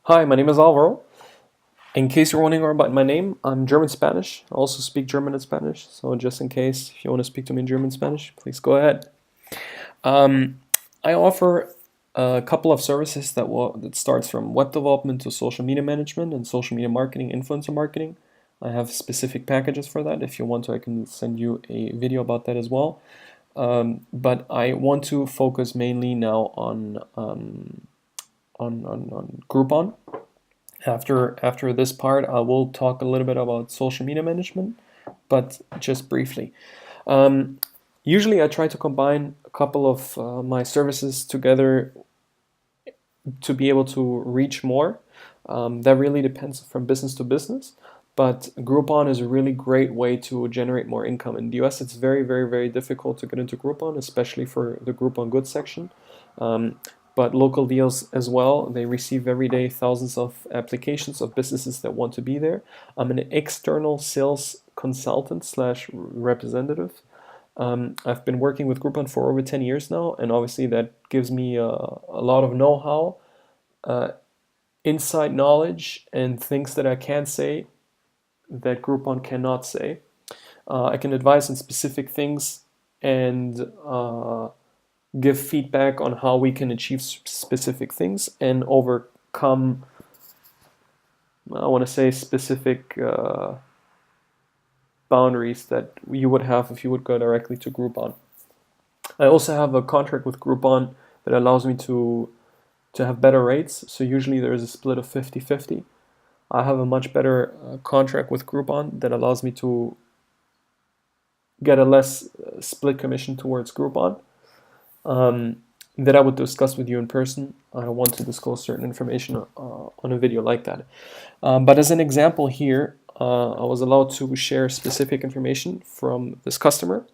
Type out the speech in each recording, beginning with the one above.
Hi, my name is Alvaro. In case you're wondering about my name, I'm German Spanish. I also speak German and Spanish, so just in case if you want to speak to me in German Spanish, please go ahead. Um, I offer a couple of services that starts from web development to social media management and social media marketing, influencer marketing. I have specific packages for that. If you want to, I can send you a video about that as well. But I want to focus mainly now on Groupon. After this part, I will talk a little bit about social media management, but just briefly. Um, Usually, I try to combine a couple of my services together to be able to reach more. That really depends from business to business, but Groupon is a really great way to generate more income. In the US, it's very, very, very difficult to get into Groupon, especially for the Groupon goods section. Um, but local deals as well, they receive every day thousands of applications of businesses that want to be there. I'm an external sales consultant slash representative. I've been working with Groupon for over 10 years now, and obviously that gives me a lot of know-how, uh, inside knowledge, and things that I can say that Groupon cannot say. I can advise on specific things and give feedback on how we can achieve specific things and overcome, I want to say, specific boundaries that you would have if you would go directly to Groupon. I also have a contract with Groupon that allows me to have better rates. So usually there is a split of 50-50. I have a much better contract with Groupon that allows me to get a less split commission towards Groupon, um, that I would discuss with you in person. I don't want to disclose certain information on a video like that. But as an example here, I was allowed to share specific information from this customer,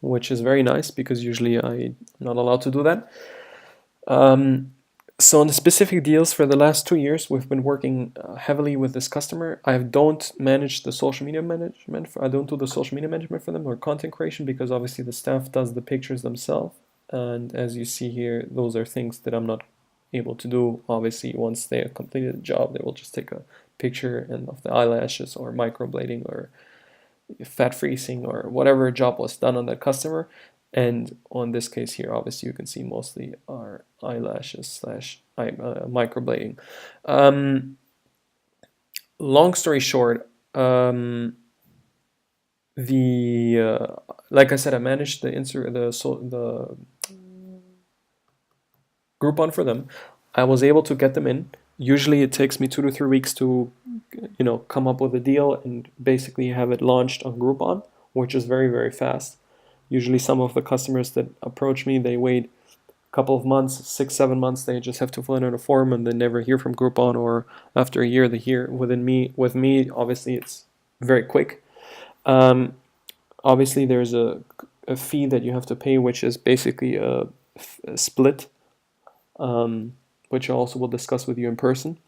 which is very nice because usually I'm not allowed to do that. So on the specific deals for the last 2 years, we've been working heavily with this customer. I don't manage the social media management. I don't do the social media management for them or content creation because obviously the staff does the pictures themselves. And as you see here, those are things that I'm not able to do. Obviously, once they have completed the job, they will just take a picture and of the eyelashes or microblading or fat freezing or whatever job was done on that customer. And on this case here, obviously you can see mostly our eyelashes slash microblading. Long story short, the like I said, I managed the Groupon for them. I was able to get them in. Usually it takes me 2 to 3 weeks to, come up with a deal and basically have it launched on Groupon, which is very, very fast. Usually some of the customers that approach me, they wait a couple of months, 6, 7 months. They just have to fill in a form and they never hear from Groupon, or after a year they hear within me. With me, obviously it's very quick. Um, Obviously there's a fee that you have to pay, which is basically a split, which I also will discuss with you in person.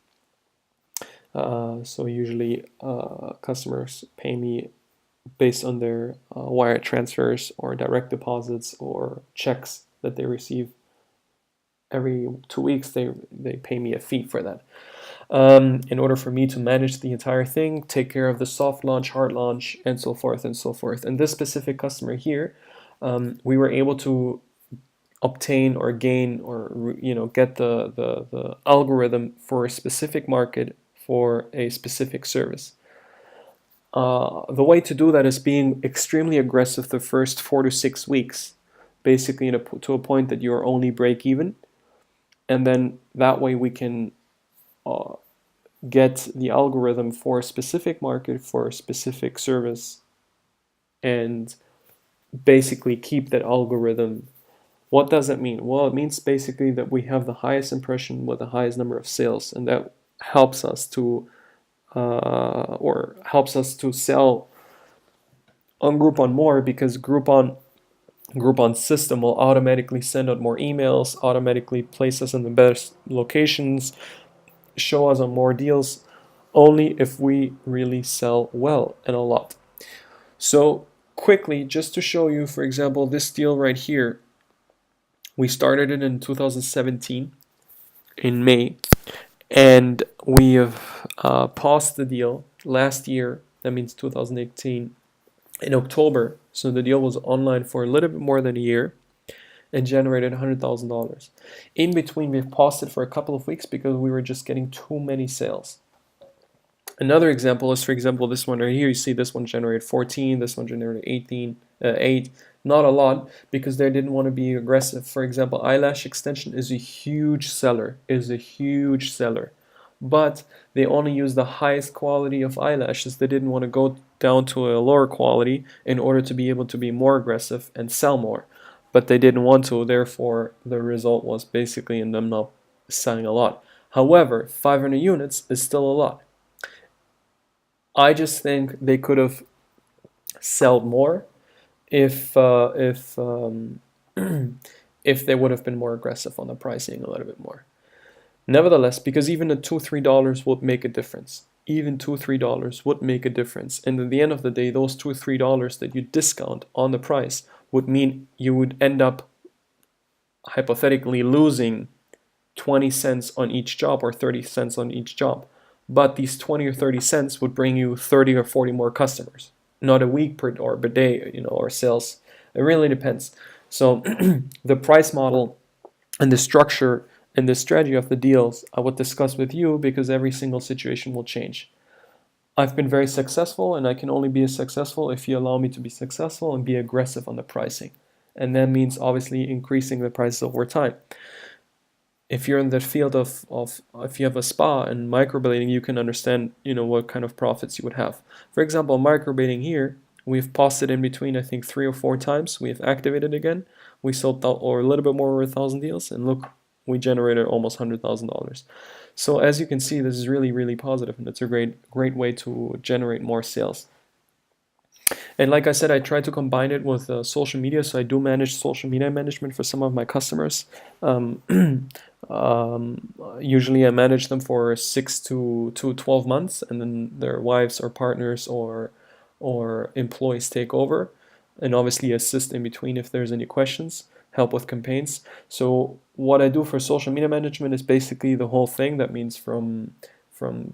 So usually customers pay me based on their wire transfers or direct deposits or checks that they receive every 2 weeks. They pay me a fee for that. In order for me to manage the entire thing, take care of the soft launch, hard launch, and so forth and so forth. And this specific customer here, we were able to obtain or gain or get the algorithm for a specific market for a specific service. The way to do that is being extremely aggressive the first 4 to 6 weeks, basically to a point that you're only break even, and then that way we can get the algorithm for a specific market for a specific service and basically keep that algorithm. What does that mean? Well, it means basically that we have the highest impression with the highest number of sales, and that helps us to helps us to sell on Groupon more, because Groupon's system will automatically send out more emails, automatically place us in the best locations, show us on more deals, only if we really sell well and a lot. So quickly, just to show you, for example, this deal right here, we started it in 2017 in May, And we have paused the deal last year. That means 2018 in October. So the deal was online for a little bit more than a year and generated $100,000. In between, we've paused it for a couple of weeks because we were just getting too many sales. Another example is, for example, this one right here. You see this one generated 14, this one generated 8. Not a lot because they didn't want to be aggressive. For example, eyelash extension is a huge seller, but they only use the highest quality of eyelashes. They didn't want to go down to a lower quality in order to be able to be more aggressive and sell more. But they didn't want to, therefore the result was basically in them not selling a lot. However, 500 units is still a lot. I just think they could have sold more if if they would have been more aggressive on the pricing a little bit more. Nevertheless, because even the $2-3 would make a difference. Even $2-3 would make a difference. And at the end of the day, those $2-3 that you discount on the price would mean you would end up hypothetically losing 20 cents on each job or 30 cents on each job. But these 20 or 30 cents would bring you 30 or 40 more customers. Not a week per or per day, or sales. It really depends. So the price model and the structure and the strategy of the deals I would discuss with you because every single situation will change. I've been very successful, and I can only be as successful if you allow me to be successful and be aggressive on the pricing. And that means obviously increasing the prices over time. If you're in the field of if you have a spa and microblading, you can understand what kind of profits you would have. For example, microblading here, we've paused it in between, I think 3 or 4 times. We have activated again. We sold or a little bit more over 1,000 deals, and look, we generated almost $100,000. So as you can see, this is really, really positive, and it's a great way to generate more sales. And like I said, I try to combine it with social media. So I do manage social media management for some of my customers. Usually I manage them for 6 to 12 months, and then their wives or partners or employees take over, and obviously assist in between if there's any questions, help with campaigns. So what I do for social media management is basically the whole thing. That means from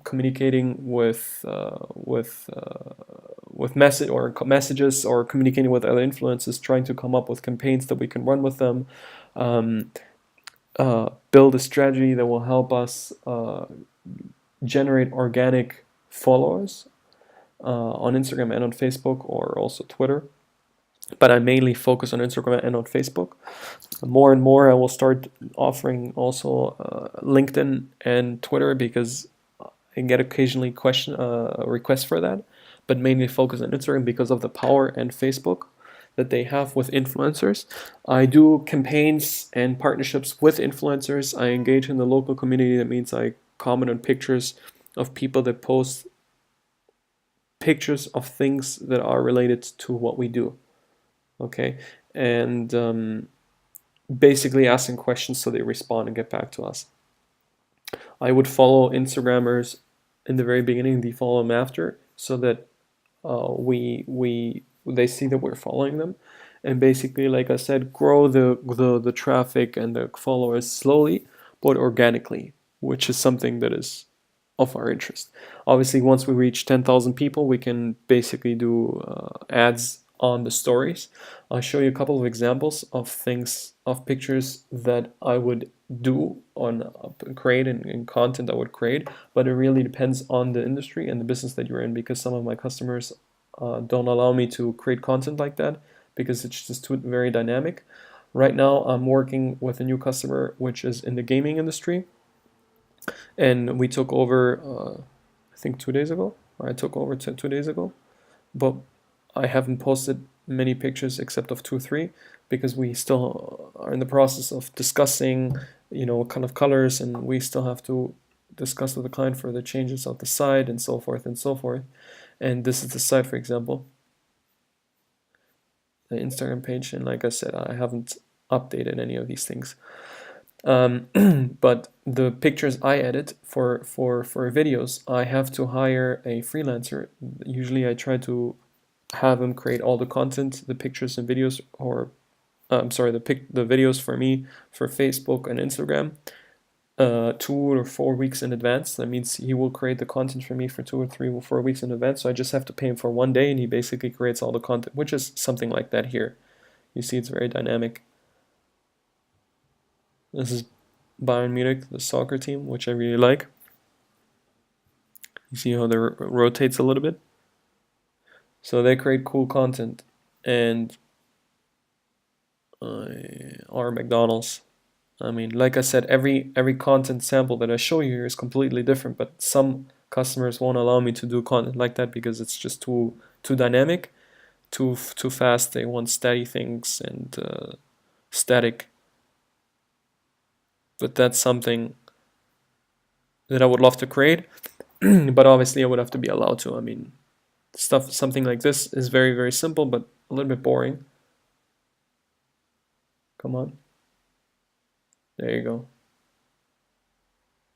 communicating with messages, or communicating with other influencers, trying to come up with campaigns that we can run with them, build a strategy that will help us generate organic followers on Instagram and on Facebook, or also Twitter. But I mainly focus on Instagram and on Facebook. More and more I will start offering also LinkedIn and Twitter, because I get occasionally requests for that, but mainly focus on Instagram because of the power, and Facebook that they have with influencers. I do campaigns and partnerships with influencers. I engage in the local community. That means I comment on pictures of people that post pictures of things that are related to what we do. Okay, and basically asking questions so they respond and get back to us. I would follow Instagrammers in the very beginning, defollow them after, so that they see that we're following them, and basically, like I said, grow the traffic and the followers slowly but organically, which is something that is of our interest. Obviously, once we reach 10,000 people, we can basically do ads on the stories. I'll show you a couple of examples of pictures that I would do on create and content I would create, but it really depends on the industry and the business that you're in, because some of my customers don't allow me to create content like that because it's just too very dynamic. Right now I'm working with a new customer which is in the gaming industry, and we took over I think 2 days ago, or I took over 2 days ago, but I haven't posted many pictures except of 2-3 because we still are in the process of discussing what kind of colors, and we still have to discuss with the client for the changes of the site and so forth and so forth. And this is the site, for example, the Instagram page, and like I said, I haven't updated any of these things. But the pictures I edit for videos, I have to hire a freelancer. Usually I try to have him create all the content, the pictures and videos, or I'm sorry, the videos for me for Facebook and Instagram. 2 or 4 weeks in advance. That means he will create the content for me for 2 or 3 or 4 weeks in advance. So I just have to pay him for 1 day, and he basically creates all the content, which is something like that here. You see, it's very dynamic. This is Bayern Munich, the soccer team, which I really like. You see how they rotates a little bit? So they create cool content, and our McDonald's. I mean, like I said, every content sample that I show you here is completely different, but some customers won't allow me to do content like that because it's just too dynamic, too fast. They want steady things and static. But that's something that I would love to create, but obviously I would have to be allowed to. I mean, something like this is very, very simple, but a little bit boring. Come on. There you go.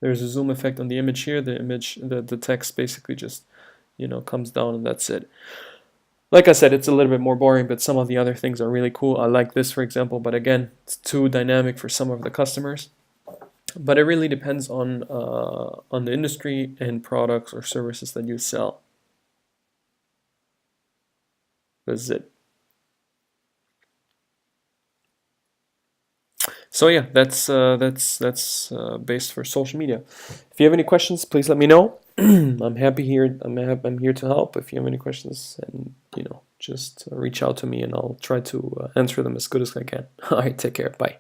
There's a zoom effect on the image here. The image, the text basically just, comes down, and that's it. Like I said, it's a little bit more boring, but some of the other things are really cool. I like this, for example, but again, it's too dynamic for some of the customers. But it really depends on the industry and products or services that you sell. That's it. So yeah, that's based for social media. If you have any questions, please let me know. I'm happy here. I'm here to help. If you have any questions, and just reach out to me, and I'll try to answer them as good as I can. All right, take care. Bye.